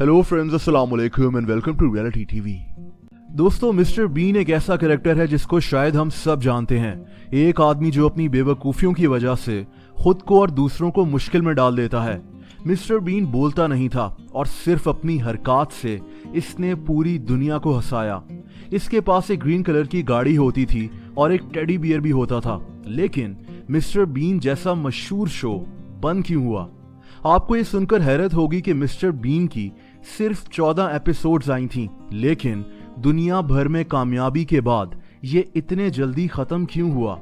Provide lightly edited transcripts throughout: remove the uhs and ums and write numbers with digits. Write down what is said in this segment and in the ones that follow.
Hello friends, अस्सलाम वालेकुम and welcome to reality TV. दोस्तों, मिस्टर बीन एक ऐसा कैरेक्टर है जिसको शायद हम सब जानते हैं। एक आदमी जो अपनी बेवकूफ़ियों की वजह से खुद को और दूसरों को मुश्किल में डाल देता है। मिस्टर बीन बोलता नहीं था और सिर्फ अपनी हरकत से इसने पूरी दुनिया को हंसाया। इसके पास एक ग्रीन कलर की गाड़ी होती थी और एक टेडी बियर भी होता था। लेकिन मिस्टर बीन जैसा मशहूर शो बंद क्यों हुआ? आपको ये सुनकर हैरत होगी कि मिस्टर बीन की सिर्फ 14 एपिसोड्स आई थीं, लेकिन दुनिया भर में कामयाबी के बाद ये इतने जल्दी खत्म क्यों हुआ?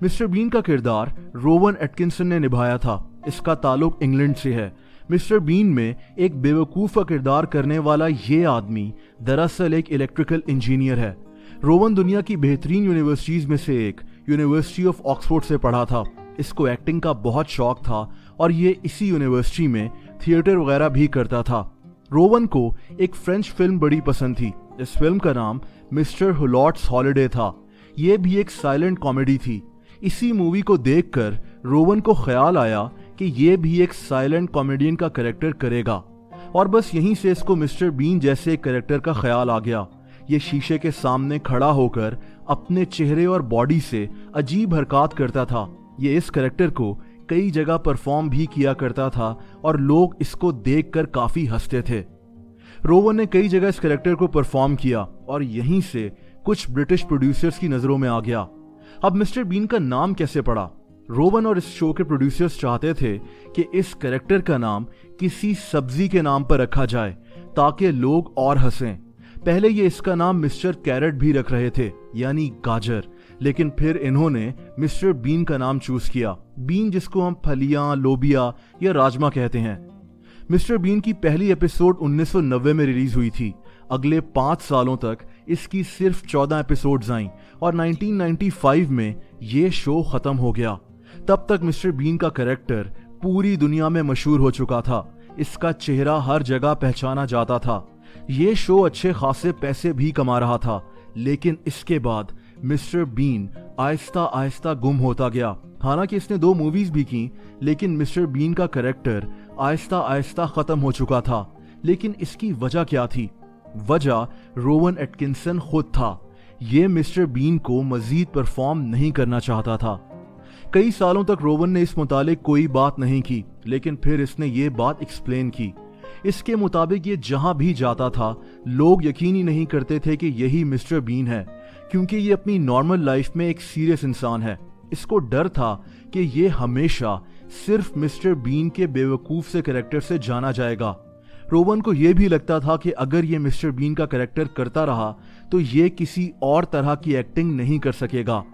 मिस्टर बीन का किरदार रोवन एटकिंसन ने निभाया था। इसका ताल्लुक इंग्लैंड से है। मिस्टर बीन में एक बेवकूफ का किरदार करने वाला ये आदमी दरअसल एक इलेक्ट्रिकल इंजीनियर है। रोवन दुनिया की बेहतरीन यूनिवर्सिटीज में से एक यूनिवर्सिटी ऑफ ऑक्सफोर्ड से पढ़ा था। इसको एक्टिंग का बहुत शौक था और ये इसी यूनिवर्सिटी में थिएटर वगैरह भी करता था। रोवन को एक फ्रेंच फिल्म बड़ी पसंद थी। इस फिल्म का नाम मिस्टर हुलॉट्स हॉलिडे था। ये भी एक साइलेंट कॉमेडी थी। इसी मूवी को देखकर रोवन को ख्याल आया कि ये भी एक साइलेंट कॉमेडियन का कैरेक्टर करेगा और बस यहीं से इसको मिस्टर बीन जैसे एक कैरेक्टर का ख्याल आ गया। ये शीशे के सामने खड़ा होकर अपने चेहरे और बॉडी से अजीब हरकत करता था। ये इस कैरेक्टर को कई जगह परफॉर्म भी किया करता था और लोग इसको देखकर काफी हंसते थे। रोवन ने कई जगह इस कैरेक्टर को परफॉर्म किया और यहीं से कुछ ब्रिटिश प्रोड्यूसर्स की नजरों में आ गया। अब मिस्टर बीन का नाम कैसे पड़ा? रोवन और इस शो के प्रोड्यूसर्स चाहते थे कि इस कैरेक्टर का नाम किसी सब्जी के नाम पर रखा जाए ताकि लोग और हंसें। पहले ये इसका नाम मिस्टर कैरेट भी रख रहे थे, यानी गाजर, लेकिन फिर इन्होंने मिस्टर बीन का नाम चूज किया। बीन जिसको हम फलियां, लोबिया या राजमा कहते हैं। मिस्टर बीन की पहली एपिसोड 1990 में रिलीज हुई थी। अगले 5 सालों तक इसकी सिर्फ 14 एपिसोड्स आईं और 1995 में ये शो खत्म हो गया। तब तक मिस्टर बीन का कैरेक्टर पूरी दुनिया में मशहूर हो चुका था। इसका चेहरा हर जगह पहचाना जाता था। ये शो अच्छे खासे पैसे भी कमा रहा था, लेकिन इसके बाद मिस्टर बीन आहिस्ता आहिस्ता गुम होता गया। हालांकि इसने 2 मूवीज भी की, लेकिन मिस्टर बीन का कैरेक्टर आहिस्ता आहिस्ता खत्म हो चुका था। लेकिन इसकी वजह क्या थी? वजह रोवन एटकिंसन खुद था। ये मिस्टर बीन को मजीद परफॉर्म नहीं करना चाहता था। कई सालों तक रोवन ने इस मुतालिक कोई बात नहीं की, लेकिन फिर इसने ये बात एक्सप्लेन की। इसके मुताबिक ये जहां भी जाता था लोग यकीन ही नहीं करते थे कि यही मिस्टर बीन है, क्योंकि ये अपनी नॉर्मल लाइफ में एक सीरियस इंसान है। इसको डर था कि ये हमेशा सिर्फ मिस्टर बीन के बेवकूफ से कैरेक्टर से जाना जाएगा। रोवन को यह भी लगता था कि अगर ये मिस्टर बीन का कैरेक्टर करता रहा तो ये किसी और तरह की एक्टिंग नहीं कर सकेगा।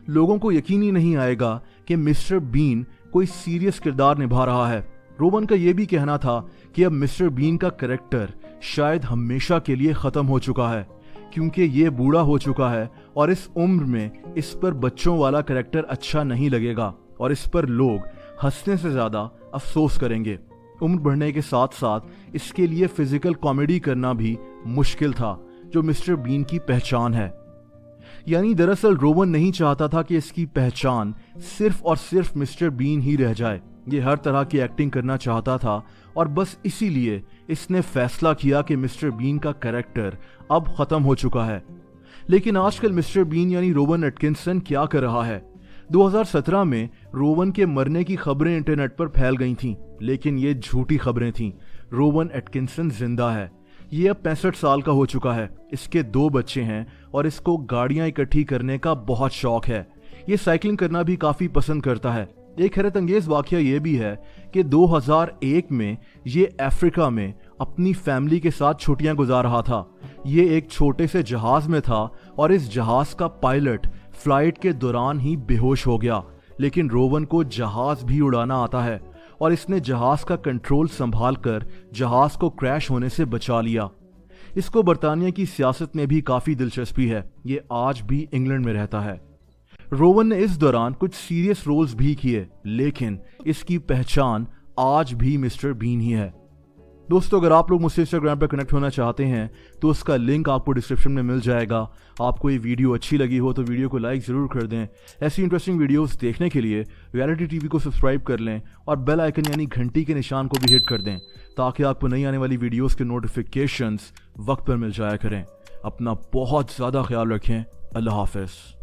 लोगों को यकीन ही नहीं आएगा कि मिस्टर बीन कोई सीरियस किरदार निभा रहा है। रोवन का यह भी कहना था कि अब मिस्टर बीन का कैरेक्टर शायद हमेशा के लिए खत्म हो चुका है, क्योंकि ये बूढ़ा हो चुका है और इस उम्र में इस पर बच्चों वाला कैरेक्टर अच्छा नहीं लगेगा और इस पर लोग हंसने से ज्यादा अफसोस करेंगे। उम्र बढ़ने के साथ साथ इसके लिए फिजिकल कॉमेडी करना भी मुश्किल था, जो मिस्टर बीन की पहचान है। यानी दरअसल रोवन नहीं चाहता था कि इसकी पहचान सिर्फ और सिर्फ मिस्टर बीन ही रह जाए। ये हर तरह की एक्टिंग करना चाहता था और बस इसीलिए इसने फैसला किया कि मिस्टर बीन का कैरेक्टर अब खत्म हो चुका है। लेकिन आजकल मिस्टर बीन यानी रोवन एटकिंसन क्या कर रहा है? 2017 में रोवन के मरने की खबरें इंटरनेट पर फैल गई थीं, लेकिन ये झूठी खबरें थीं। रोवन एटकिंसन जिंदा है। ये अब 65 साल का हो चुका है। इसके 2 बच्चे हैं और इसको गाड़ियां इकट्ठी करने का बहुत शौक है। ये साइकिलिंग करना भी काफी पसंद करता है। एक हैरत अंगेज वाकया ये भी है कि 2001 में ये अफ्रीका में अपनी फैमिली के साथ छुट्टियां गुजार रहा था। ये एक छोटे से जहाज में था और इस जहाज का पायलट फ्लाइट के दौरान ही बेहोश हो गया। लेकिन रोवन को जहाज भी उड़ाना आता है और इसने जहाज का कंट्रोल संभाल कर जहाज को क्रैश होने से बचा लिया। इसको बरतानिया की सियासत में भी काफी दिलचस्पी है। ये आज भी इंग्लैंड में रहता है। रोवन ने इस दौरान कुछ सीरियस रोल्स भी किए, लेकिन इसकी पहचान आज भी मिस्टर बीन ही है। दोस्तों अगर आप लोग मुझसे इंस्टाग्राम पर कनेक्ट होना चाहते हैं तो उसका लिंक आपको डिस्क्रिप्शन में मिल जाएगा। आपको ये वीडियो अच्छी लगी हो तो वीडियो को लाइक ज़रूर कर दें। ऐसी इंटरेस्टिंग वीडियोस देखने के लिए रियलिटी टीवी को सब्सक्राइब कर लें और बेल आइकन यानी घंटी के निशान को भी हिट कर दें ताकि आपको नई आने वाली वीडियोस के नोटिफिकेशंस वक्त पर मिल जाया करें। अपना बहुत ज़्यादा ख्याल रखें। अल्लाह हाफ़िज़।